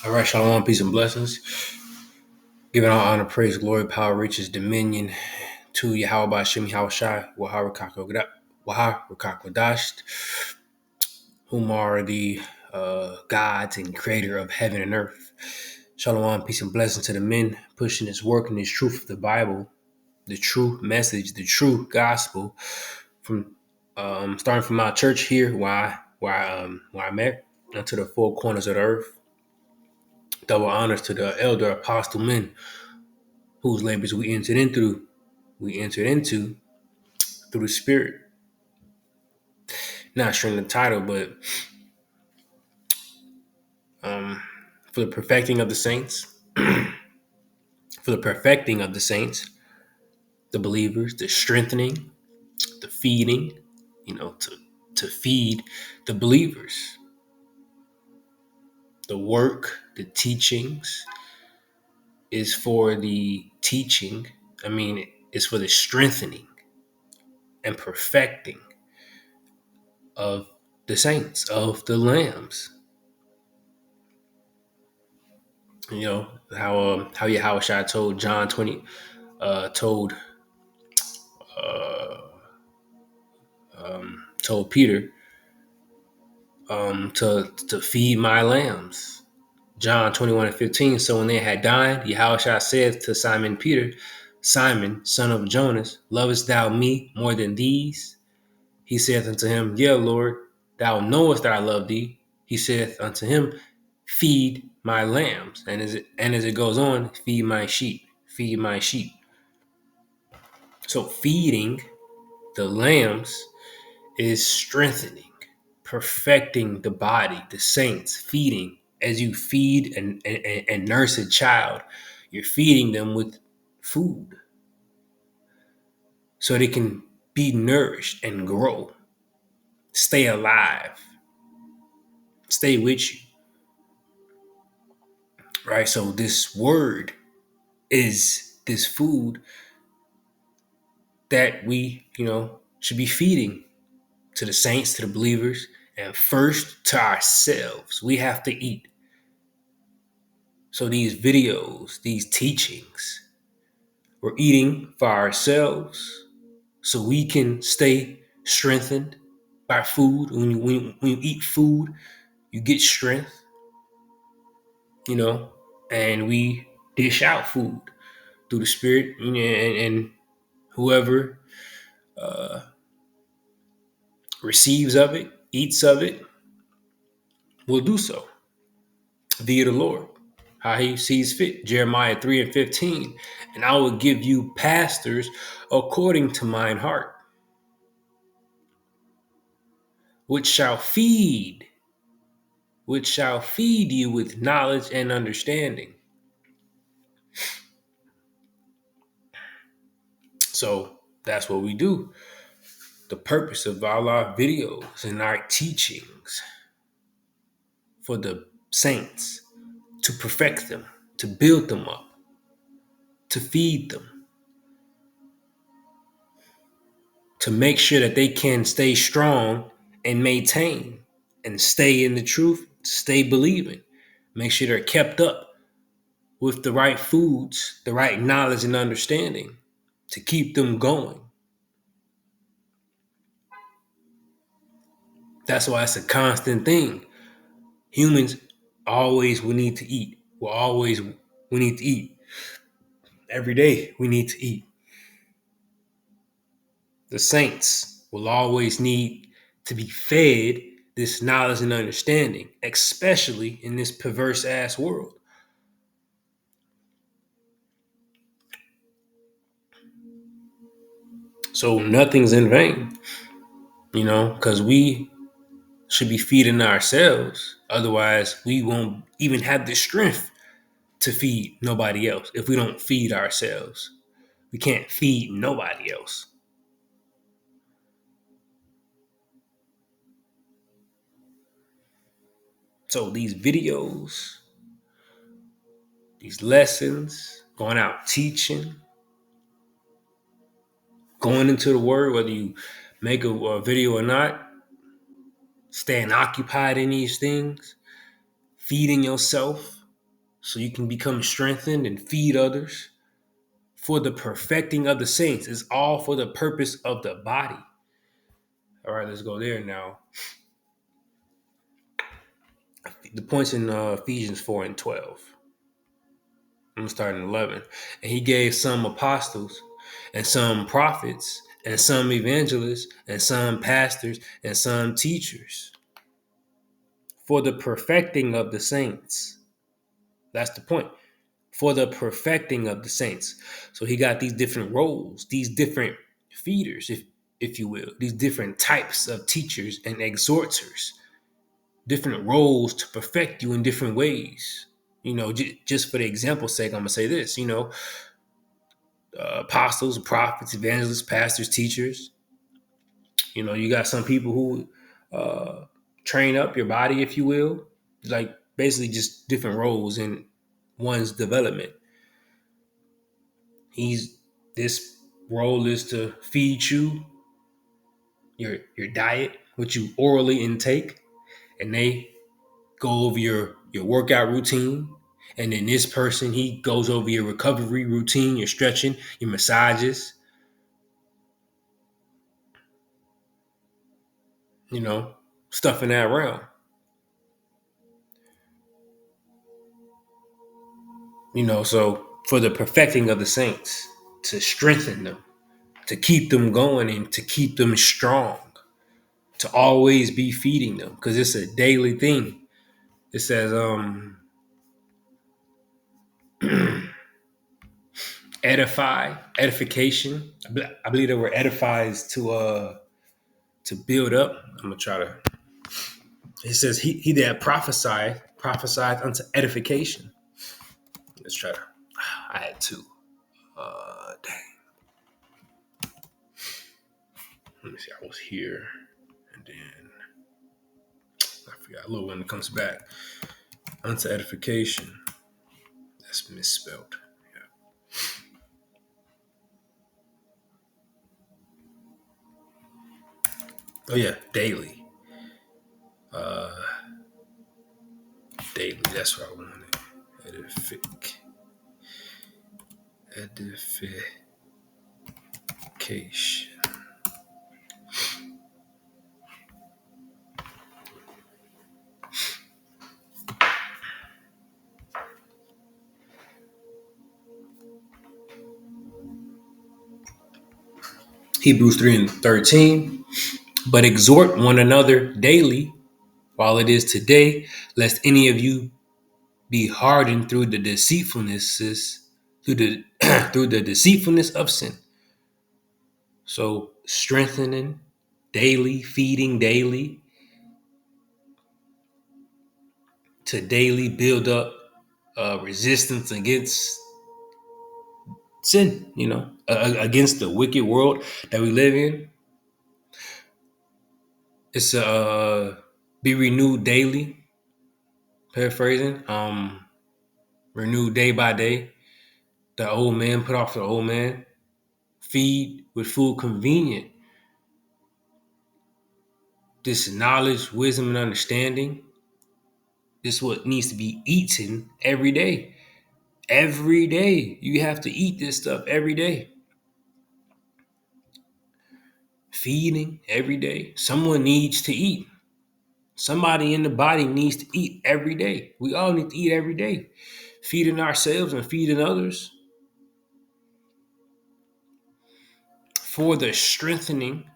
All right, shalom, peace and blessings. Giving all honor, praise, glory, power, riches, dominion to Yahweh Bashim Yahushai, Waharakakwadasht, whom are the gods and creator of heaven and earth. Shalom, peace and blessings to the men pushing this work and this truth of the Bible, the true message, the true gospel, from starting from my church here, where I'm at, to the four corners of the earth. Double honors to the elder apostle men whose labors we entered into through the Spirit. Not sure in the title, but for the perfecting of the saints, for the perfecting of the saints, the believers, the strengthening, the feeding, to feed the believers, the work, the teachings is for the teaching. It's for the strengthening and perfecting of the saints, of the lambs. You know how Yahushua told John 20, told told Peter to feed my lambs. John 21:15. So when they had dined, Yahushua said to Simon Peter, Simon, son of Jonas, lovest thou me more than these? He saith unto him, Yea, Lord, thou knowest that I love thee. He saith unto him, feed my lambs. And as it goes on, feed my sheep, feed my sheep. So feeding the lambs is strengthening, perfecting the body, the saints, feeding. As you feed and nurse a child, you're feeding them with food so they can be nourished and grow, stay alive, stay with you. Right? So this word is this food that we, should be feeding to the saints, to the believers, and first to ourselves. We have to eat. So these videos, these teachings, we're eating for ourselves so we can stay strengthened by food. When you eat food, you get strength, and we dish out food through the Spirit, and whoever receives of it, eats of it, will do so via the Lord, how he sees fit. Jeremiah 3:15. And I will give you pastors according to mine heart, which shall feed you with knowledge and understanding. So that's what we do. The purpose of all our videos and our teachings for the saints, to perfect them, to build them up, to feed them, to make sure that they can stay strong and maintain and stay in the truth, stay believing, make sure they're kept up with the right foods, the right knowledge and understanding to keep them going. That's why it's a constant thing. Humans always will need to eat. We need to eat. Every day we need to eat. The saints will always need to be fed this knowledge and understanding, especially in this perverse ass world. So nothing's in vain, because we should be feeding ourselves. Otherwise, we won't even have the strength to feed nobody else. If we don't feed ourselves, we can't feed nobody else. So these videos, these lessons, going out teaching, going into the word, whether you make a video or not, staying occupied in these things, feeding yourself, so you can become strengthened and feed others. For the perfecting of the saints is all for the purpose of the body. All right, let's go there now. The points in Ephesians 4 and 12. I'm going to start in 11. And he gave some apostles, and some prophets, and some evangelists, and some pastors, and some teachers for the perfecting of the saints. That's the point. For the perfecting of the saints. So he got these different roles, these different feeders, if you will, these different types of teachers and exhorters, different roles to perfect you in different ways. Just for the example's sake, I'm gonna say this. Apostles, prophets, evangelists, pastors, teachers. You got some people who train up your body, if you will, like basically just different roles in one's development. This role is to feed you your diet, what you orally intake, and they go over your workout routine. And then this person, he goes over your recovery routine, your stretching, your massages, stuff in that realm. So for the perfecting of the saints, to strengthen them, to keep them going and to keep them strong, to always be feeding them, because it's a daily thing. It says, edification. I believe the word edify is to build up. I'm gonna try to. It says he that prophesied unto edification. Let's try to. I had two. Dang. Let me see. I was here, and then I forgot. A little when it comes back unto edification. That's misspelled. Oh yeah, daily. Daily. That's what I wanted. Edification. Hebrews 3 and 13. But exhort one another daily while it is today, lest any of you be hardened through the through the deceitfulness of sin. So strengthening daily, feeding daily, to daily build up resistance against sin, against the wicked world that we live in. It's be renewed daily, paraphrasing, renewed day by day. The old man, put off the old man, feed with food convenient. This knowledge, wisdom, and understanding, this is what needs to be eaten every day. Every day. You have to eat this stuff every day. Feeding every day. Someone needs to eat. Somebody in the body needs to eat every day. We all need to eat every day. Feeding ourselves and feeding others. For the strengthening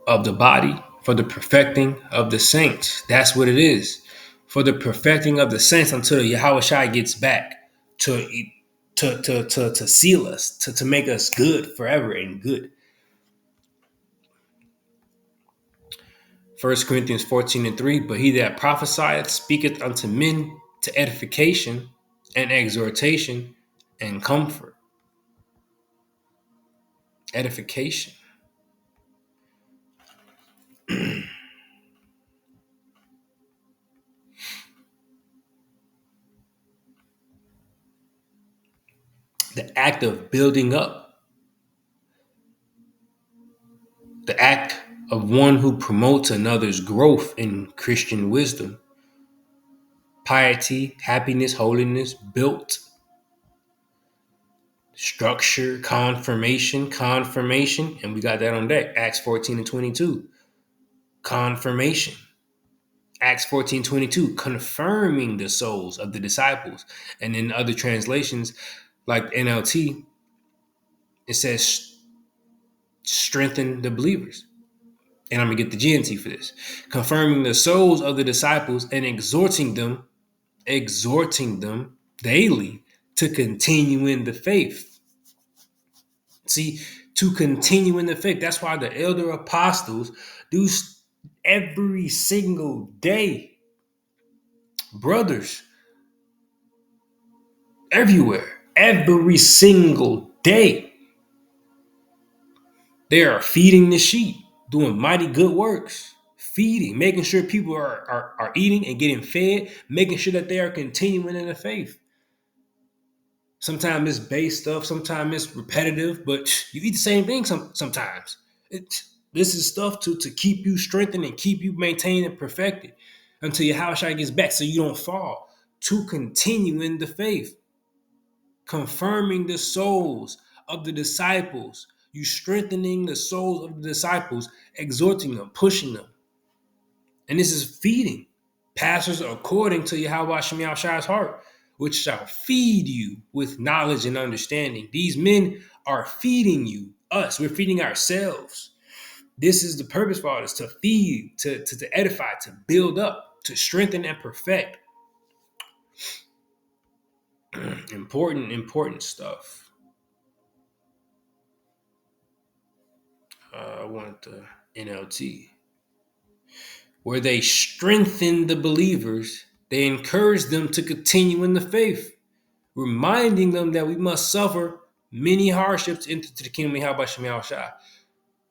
of the body, for the perfecting of the saints. That's what it is. For the perfecting of the saints until Yahweh Shai gets back to seal us, to make us good forever and good. 1 Corinthians 14 and 3, but he that prophesieth speaketh unto men to edification and exhortation and comfort. Edification. The act of building up. The act of one who promotes another's growth in Christian wisdom. piety, happiness, holiness, built, structure, confirmation, and we got that on deck. Acts 14 and 22. Confirmation. Acts 14:22, confirming the souls of the disciples. And in other translations, like NLT, it says strengthen the believers. And I'm going to get the GNT for this. Confirming the souls of the disciples and exhorting them daily to continue in the faith. See, to continue in the faith. That's why the elder apostles do every single day. Brothers, everywhere, every single day. They are feeding the sheep, doing mighty good works, feeding, making sure people are eating and getting fed, making sure that they are continuing in the faith. Sometimes it's base stuff, sometimes it's repetitive, but you eat the same thing sometimes. This is stuff to keep you strengthened and keep you maintained and perfected until your house gets back so you don't fall. To continue in the faith, confirming the souls of the disciples, you strengthening the souls of the disciples, exhorting them, pushing them. And this is feeding. Pastors according to Yahweh Shem Shai's heart, which shall feed you with knowledge and understanding. These men are feeding you, us. We're feeding ourselves. This is the purpose for all this, to feed, to edify, to build up, to strengthen and perfect. Important stuff. I want the NLT. Where they strengthen the believers, they encourage them to continue in the faith, reminding them that we must suffer many hardships into the kingdom of Yahweh Shem Shai.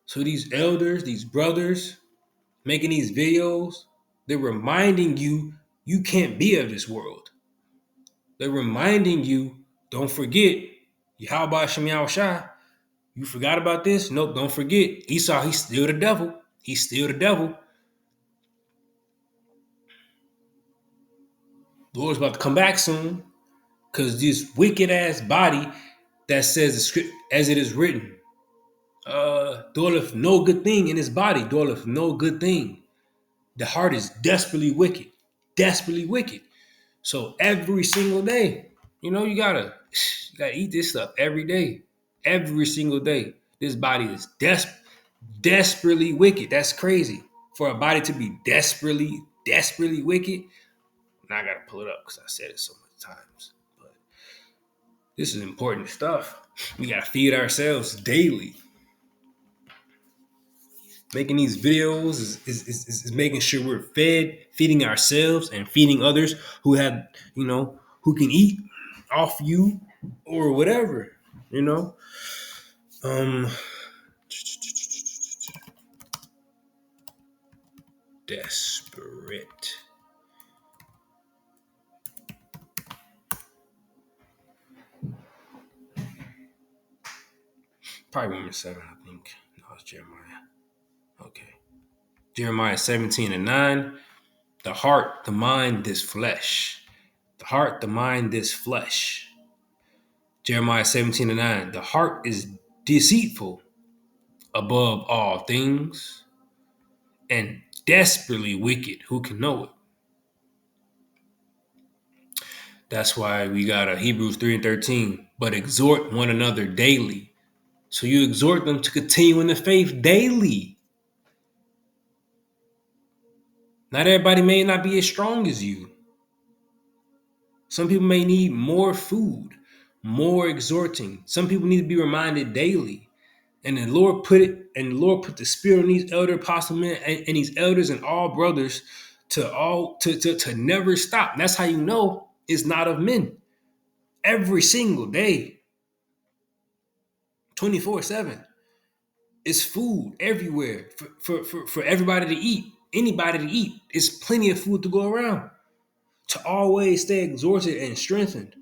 So these elders, these brothers, making these videos, they're reminding you, you can't be of this world. They're reminding you, don't forget, Yahweh Shem Shai. You forgot about this? Nope, don't forget. Esau, he's still the devil. He's still the devil. The Lord's about to come back soon, because this wicked ass body that says the script as it is written, doeth no good thing in his body, doeth no good thing. The heart is desperately wicked, desperately wicked. So every single day, you gotta eat this stuff every day, every single day. This body is desperately wicked. That's crazy for a body to be desperately wicked. Now I gotta pull it up because I said it so many times. But this is important stuff. We gotta feed ourselves daily. Making these videos is making sure we're fed, feeding ourselves and feeding others who have, who can eat off you or whatever, Desperate. Probably number 7, I think. No, it's Jeremiah. Okay. Jeremiah 17:9. The heart, the mind, this flesh. The heart, the mind, this flesh. Jeremiah 17:9. The heart is deceitful above all things and desperately wicked. Who can know it? That's why we got a Hebrews 3:13. But exhort one another daily. So you exhort them to continue in the faith daily. Not everybody may not be as strong as you. Some people may need more food, more exhorting. Some people need to be reminded daily. And the Lord put the spirit on these elder apostle men and these elders and all brothers to never stop. And that's how you know it's not of men. Every single day, 24/7. It's food everywhere for everybody to eat. Anybody to eat. It's plenty of food to go around. To always stay exhorted and strengthened.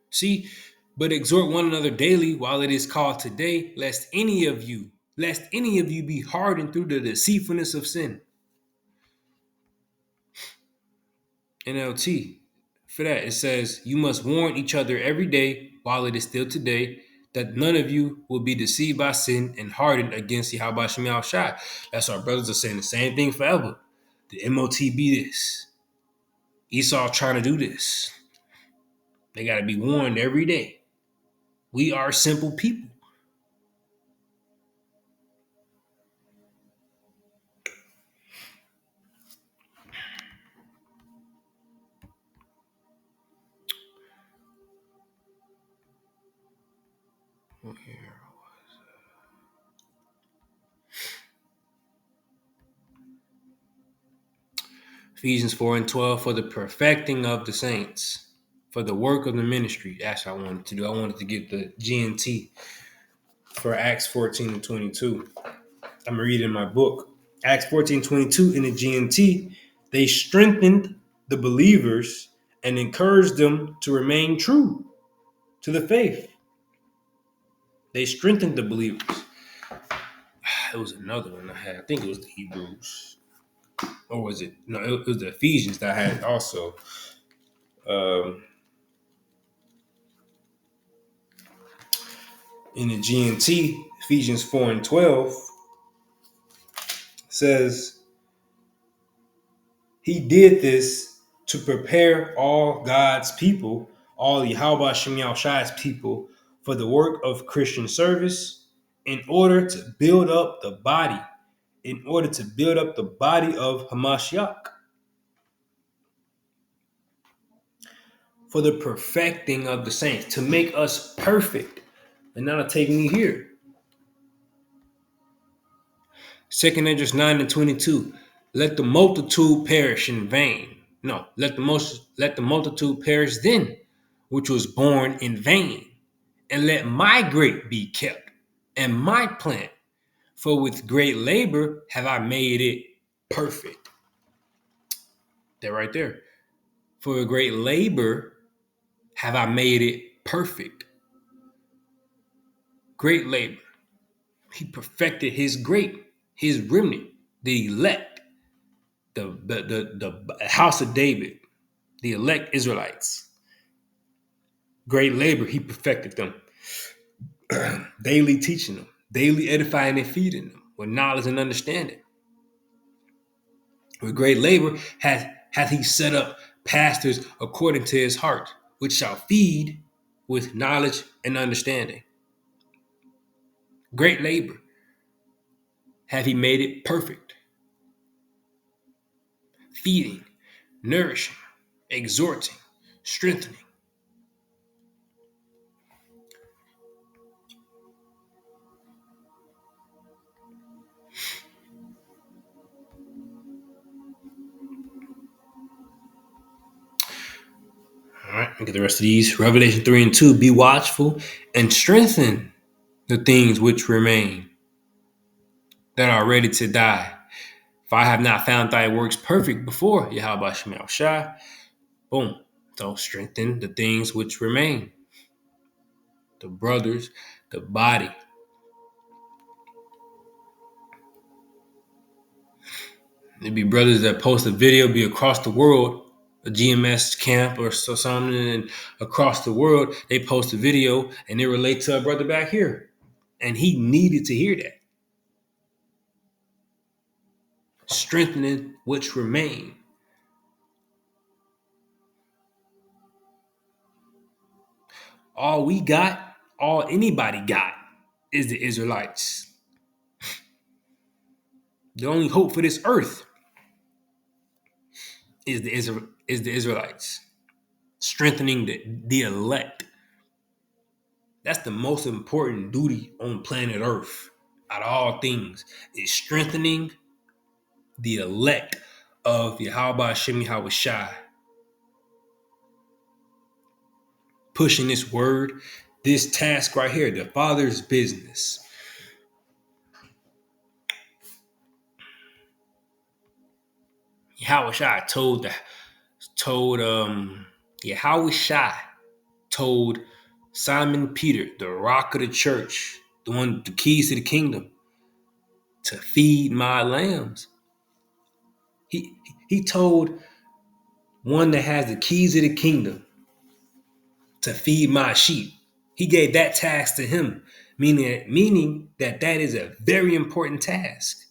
See, but exhort one another daily while it is called today, lest any of you be hardened through the deceitfulness of sin. NLT. For that, it says, "You must warn each other every day while it is still today, that none of you will be deceived by sin and hardened against Yahweh Shem Shai." That's our brothers are saying the same thing forever. The MOTB this. Esau trying to do this. They got to be warned every day. We are simple people. Ephesians 4 and 12, for the perfecting of the saints, for the work of the ministry. That's what I wanted to do. I wanted to get the GNT for Acts 14 and 22. I'm reading my book. Acts 14:22 in the GNT, they strengthened the believers and encouraged them to remain true to the faith. They strengthened the believers. It was another one I had. I think it was the Hebrews. Or was it? No, it was the Ephesians that I had also. In the GNT, Ephesians 4 and 12 says, he did this to prepare all God's people, all Yahweh Shem Shai's people, for the work of Christian service in order to build up the body, of Hamashiach, for the perfecting of the saints, to make us perfect. And now take me here. 2 Ezra 9 and 22. Let the multitude perish in vain. No, let the multitude perish then, which was born in vain. And let my grape be kept, and my plant, for with great labor have I made it perfect. That right there. For with great labor have I made it perfect. Great labor. He perfected his grape, his remnant, the elect, the house of David, the elect Israelites. Great labor, he perfected them. Daily teaching them, daily edifying and feeding them with knowledge and understanding. With great labor hath he set up pastors according to his heart, which shall feed with knowledge and understanding. Great labor have he made it perfect. Feeding, nourishing, exhorting, strengthening. All right, look at the rest of these. Revelation 3 and 2, be watchful and strengthen the things which remain that are ready to die. For I have not found thy works perfect before Yahweh Shem Shai. Boom. So strengthen the things which remain. The brothers, the body. There be brothers that post a video, be across the world, a GMS camp or something, and across the world, they post a video and they relate to a brother back here. And he needed to hear that. Strengthening which remain. All we got, all anybody got, is the Israelites. The only hope for this earth is the Israelites. Strengthening the elect. That's the most important duty on planet Earth out of all things, is strengthening the elect of Yahweh Shem Yahweh Shai. Pushing this word, this task right here, the Father's business. Yahweh Shai Yahweh Shai told Simon Peter, the rock of the church, the one with the keys to the kingdom, to feed my lambs. He told one that has the keys of the kingdom to feed my sheep. He gave that task to him, meaning that that is a very important task,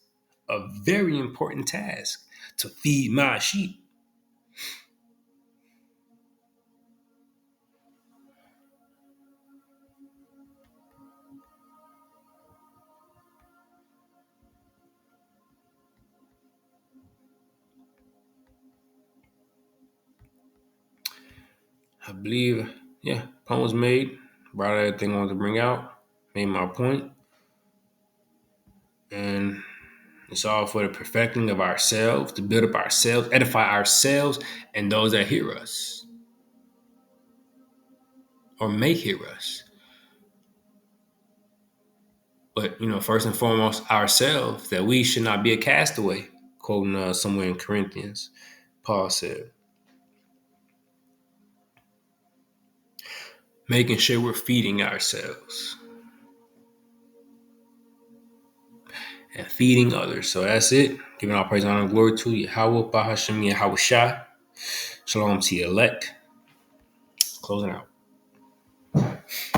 a very important task to feed my sheep. I believe, yeah, point was made, brought out everything I wanted to bring out, made my point, and it's all for the perfecting of ourselves, to build up ourselves, edify ourselves, and those that hear us or may hear us. But first and foremost, ourselves, that we should not be a castaway. Quoting somewhere in Corinthians, Paul said, making sure we're feeding ourselves and feeding others. So that's it. Giving all praise, honor, and glory to Yahweh, Bahashem, Yahweh Shai. Shalom to your elect. Closing out.